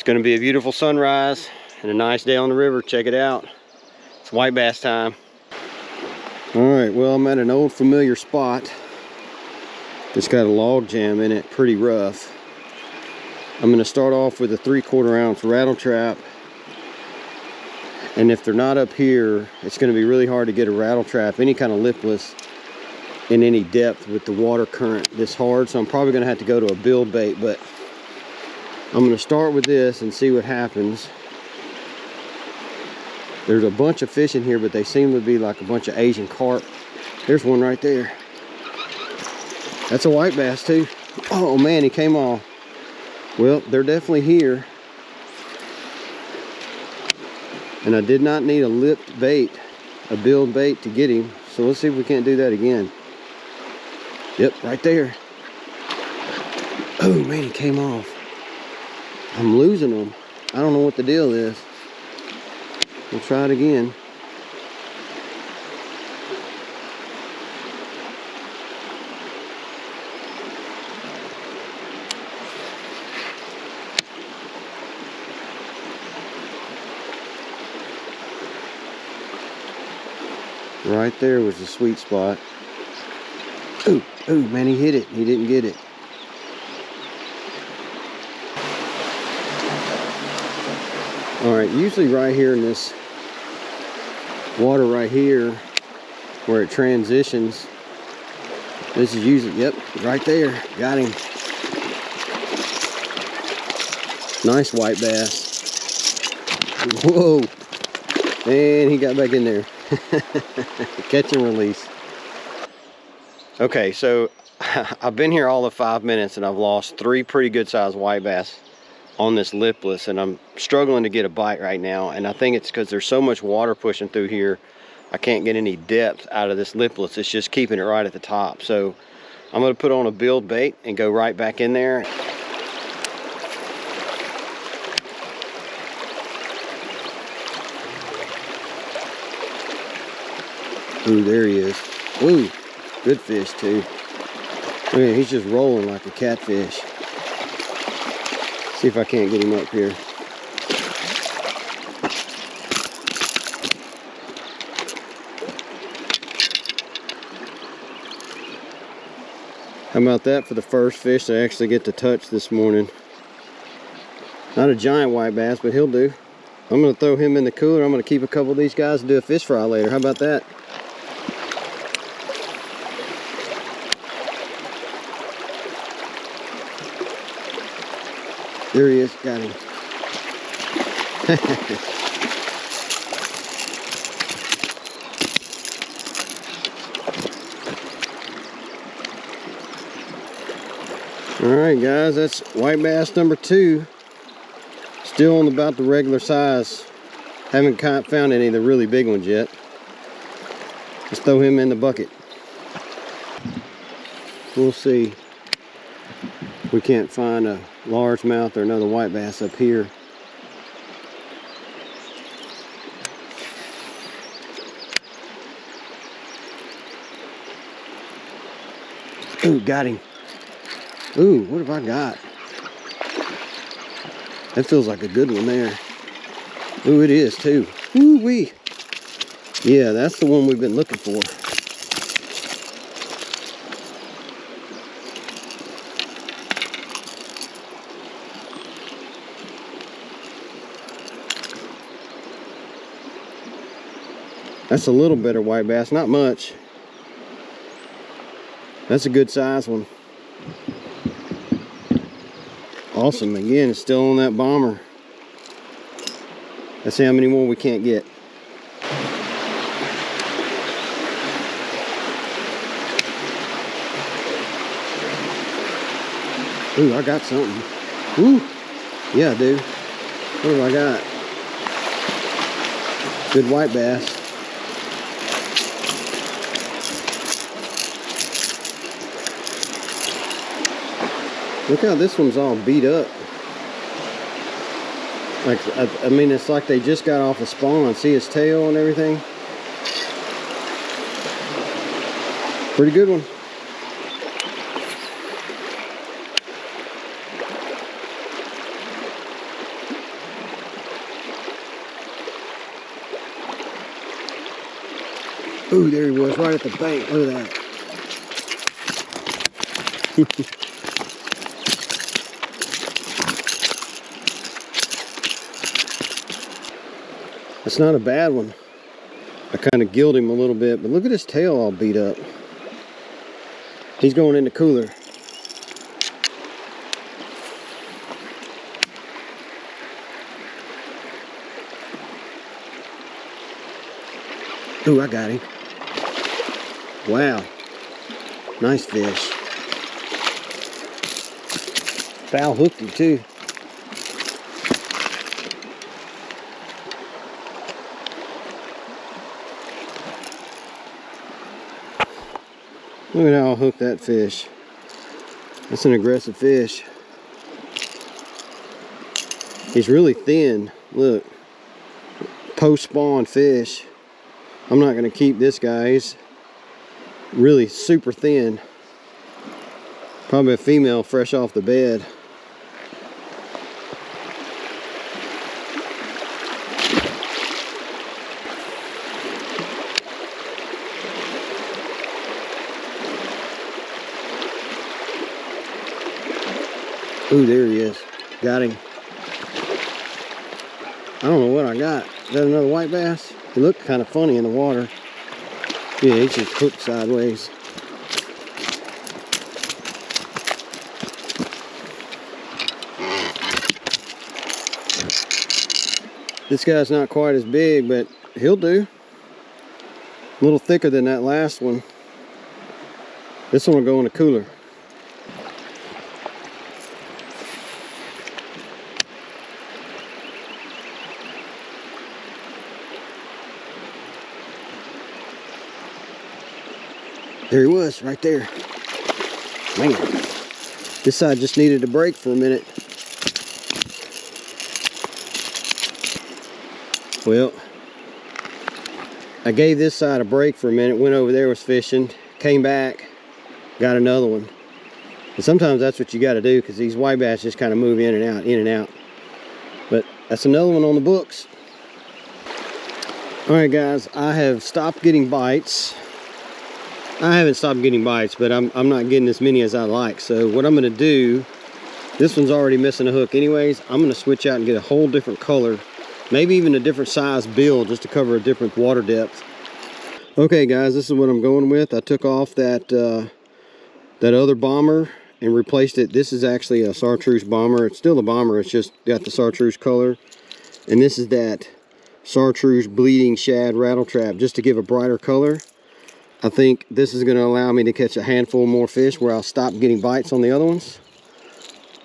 It's going to be a beautiful sunrise and a nice day on the river. Check it out. It's white bass time. All right, well, I'm at an old familiar spot. It's got a log jam in it, pretty rough. I'm going to start off with a 3/4 ounce rattle trap. And if they're not up here, it's going to be really hard to get a rattle trap, any kind of lipless, in any depth with the water current this hard. So I'm probably going to have to go to a build bait, but I'm going to start with this and see what happens. There's a bunch of fish in here, but they seem to be like a bunch of Asian carp. There's one right there. That's a white bass too. Oh man, he came off. Well, they're definitely here. And I did not need a lipped bait, a build bait to get him. So let's see if we can't do that again. Yep, right there. Oh man, he came off. I'm losing them. I don't know what the deal is. We'll try it again. Right there was the sweet spot. Ooh, ooh, man, he hit it. He didn't get it. All right, usually right here in this water right here where it transitions, this is usually, yep, right there. Got him. Nice white bass. Whoa. And he got back in there. Catch and release. Okay, so I've been here all of 5 minutes and I've lost 3 pretty good sized white bass on this lipless, and I'm struggling to get a bite right now, and I think it's because there's so much water pushing through here. I can't get any depth out of this lipless. It's just keeping it right at the top. So I'm going to put on a build bait and go right back in there. Ooh, there he is. Ooh, good fish too. Look at him, he's just rolling like a catfish. See if I can't get him up here. How about that for the first fish I actually get to touch this morning? Not a giant white bass, but he'll do. I'm going to throw him in the cooler. I'm going to keep a couple of these guys and do a fish fry later. How about that? There he is, got him. All right, guys, that's white bass number 2. Still on about the regular size. Haven't found any of the really big ones yet. Let's throw him in the bucket. We'll see. We can't find a largemouth or another white bass up here. Ooh, got him. Ooh, what have I got? That feels like a good one there. Ooh, it is too. Ooh wee. Yeah, that's the one we've been looking for. That's a little better white bass, not much. That's a good size one. Awesome, again, it's still on that bomber. Let's see how many more we can't get. Ooh, I got something. Ooh, yeah, I do. What have I got? Good white bass. Look how this one's all beat up. Like, I mean, it's like they just got off a spawn. See his tail and everything? Pretty good one. Ooh, there he was, right at the bank. Look at that. That's not a bad one. I kind of gilled him a little bit, but look at his tail all beat up. He's going in the cooler. Ooh, I got him. Wow. Nice fish. Foul hooked him too. Look at how I'll hook that fish. That's an aggressive fish. He's really thin. Look. Post-spawn fish. I'm not going to keep this guy. He's really super thin. Probably a female fresh off the bed. Ooh, there he is. Got him. I don't know what I got. Is that another white bass? He looked kind of funny in the water. Yeah, he's just hooked sideways. This guy's not quite as big, but he'll do. A little thicker than that last one. This one will go in the cooler. There he was, right there. Man, this side just needed a break for a minute. Well, I gave this side a break for a minute, went over there, was fishing, came back, got another one. And sometimes that's what you got to do, because these white bass just kind of move in and out, in and out. But that's another one on the books. All right, guys, I have stopped getting bites. I haven't stopped getting bites, but I'm not getting as many as I like. So what I'm going to do, this one's already missing a hook anyways. I'm going to switch out and get a whole different color, maybe even a different size bill, just to cover a different water depth. Okay, guys, this is what I'm going with. I took off that that other bomber and replaced it. This is actually a chartreuse bomber. It's still a bomber, it's just got the chartreuse color. And this is that chartreuse bleeding shad rattle trap, just to give a brighter color. I think this is going to allow me to catch a handful more fish where I'll stop getting bites on the other ones.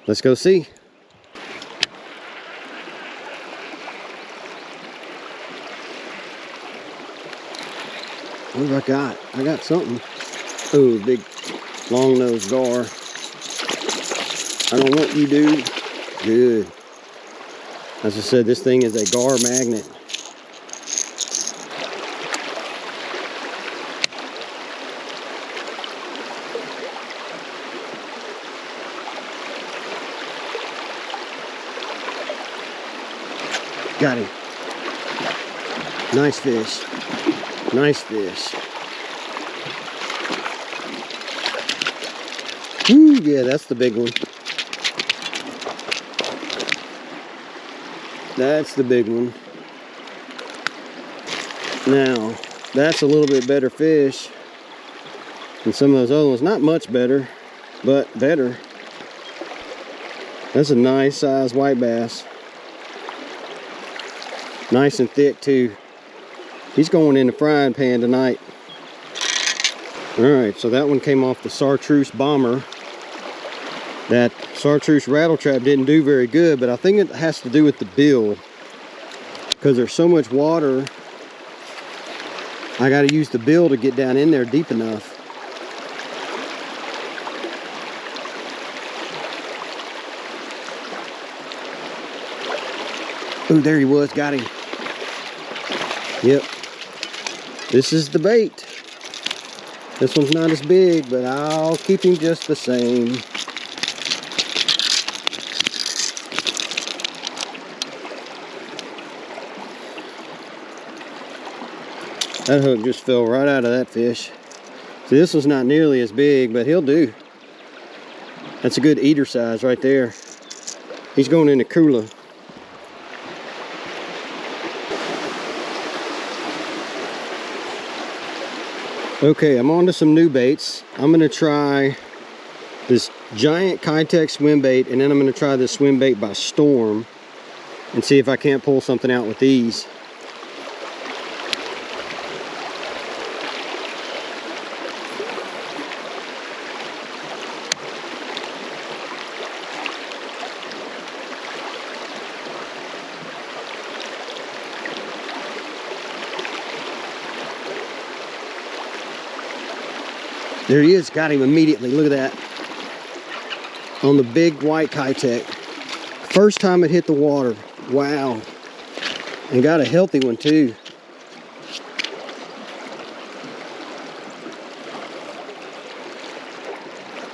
Let's go see. What have I got? I got something. Oh, big long-nosed gar. I don't want you, dude. Good. As I said, this thing is a gar magnet. Got him. Nice fish. Nice fish. Woo, yeah, that's the big one. That's the big one. Now, that's a little bit better fish than some of those other ones. Not much better, but better. That's a nice size white bass. Nice and thick too. He's going in the frying pan tonight. Alright, so that one came off the chartreuse bomber. That chartreuse rattle trap didn't do very good, but I think it has to do with the bill. Because there's so much water, I got to use the bill to get down in there deep enough. Oh, there he was, got him. Yep, this is the bait. This one's not as big, but I'll keep him just the same. That hook just fell right out of that fish. See, this one's not nearly as big, but he'll do. That's a good eater size right there. He's going in the cooler. Okay, I'm on to some new baits. I'm gonna try this giant Kitech swim bait, and then I'm gonna try this swim bait by Storm and see if I can't pull something out with these. There he is, got him immediately, look at that. On the big white Kitech. First time it hit the water, wow. And got a healthy one too.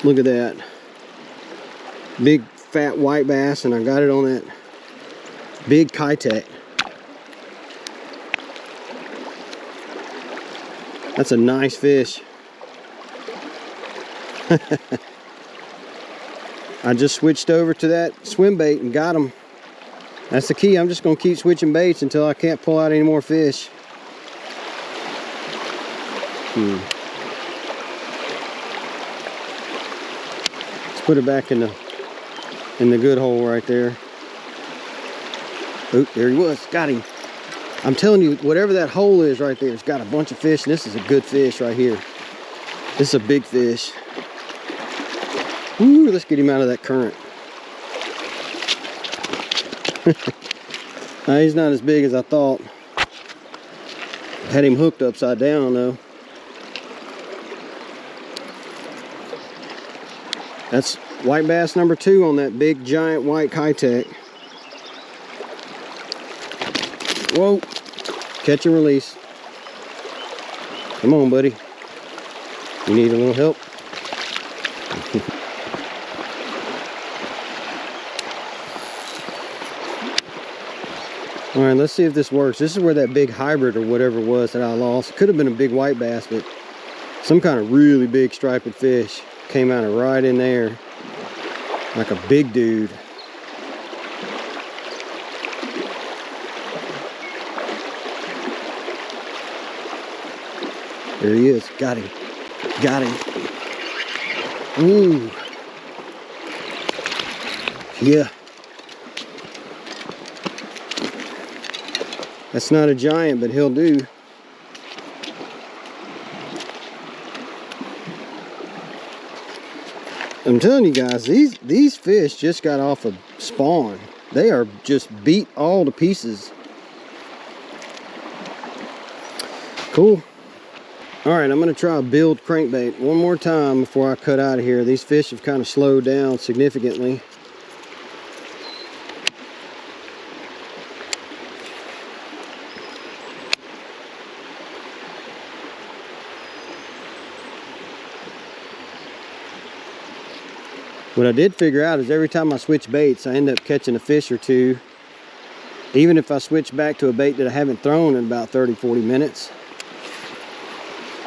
Look at that. Big fat white bass, and I got it on that big Kitech. That's a nice fish. I just switched over to that swim bait and got him. That's the key. I'm just going to keep switching baits until I can't pull out any more fish. Let's put it back in the good hole right there. Oh, there he was. Got him. I'm telling you, whatever that hole is right there, it's got a bunch of fish, and this is a good fish right here. This is a big fish. Ooh, let's get him out of that current. He's not as big as I thought. Had him hooked upside down though. That's white bass number 2 on that big giant white Kitech. Whoa, catch and release. Come on, buddy. You need a little help? All right, let's see if this works. This is where that big hybrid or whatever it was that I lost. Could have been a big white bass, but some kind of really big striped fish came out of right in there. Like a big dude. There he is. Got him. Got him. Ooh. Yeah. That's not a giant, but he'll do. I'm telling you guys, these fish just got off of spawn. They are just beat all to pieces. Cool. All right, I'm gonna try a build crankbait one more time before I cut out of here. These fish have kind of slowed down significantly. What I did figure out is every time I switch baits, I end up catching a fish or two, even if I switch back to a bait that I haven't thrown in about 30-40 minutes.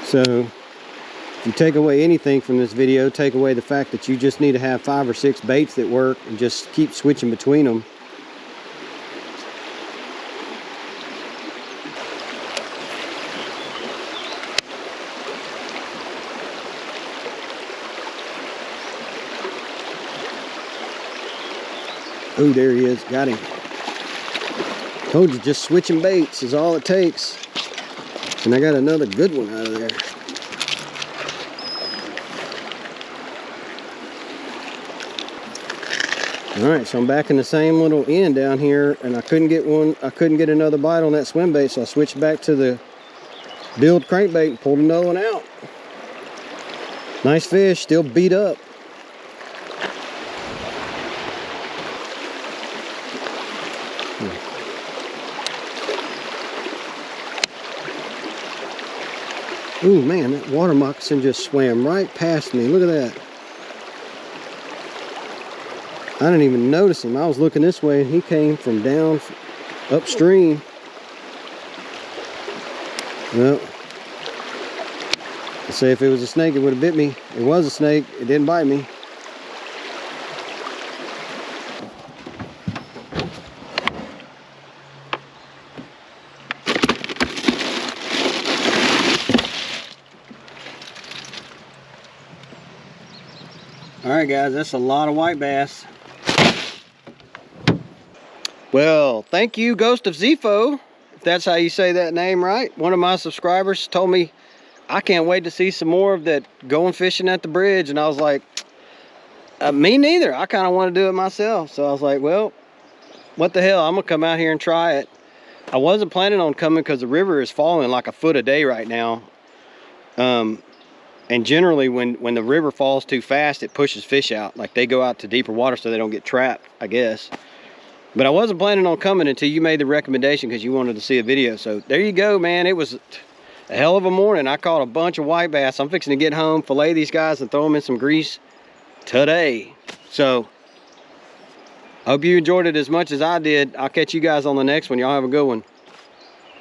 So if you take away anything from this video, take away the fact that you just need to have 5 or 6 baits that work and just keep switching between them. Oh, there he is. Got him. Told you, just switching baits is all it takes. And I got another good one out of there. All right, so I'm back in the same little end down here, and I couldn't get another bite on that swim bait, so I switched back to the build crankbait and pulled another one out. Nice fish, still beat up. Ooh, man, that water moccasin just swam right past me. Look at that. I didn't even notice him. I was looking this way and he came from down upstream. Well, Let's say if it was a snake, it would have bit me. It was a snake, it didn't bite me. All right, guys, that's a lot of white bass. Well, thank you, Ghost of Zepho, if that's how you say that name right. One of my subscribers told me, I can't wait to see some more of that going fishing at the bridge. And I was like, me neither. I kind of want to do it myself. So I was like, well, what the hell? I'm going to come out here and try it. I wasn't planning on coming because the river is falling like a foot a day right now. And generally when the river falls too fast, it pushes fish out. Like they go out to deeper water so they don't get trapped, I guess. But I wasn't planning on coming until you made the recommendation because you wanted to see a video. So there you go, man. It was a hell of a morning. I caught a bunch of white bass. I'm fixing to get home, fillet these guys, and throw them in some grease today. So I hope you enjoyed it as much as I did. I'll catch you guys on the next one. Y'all have a good one.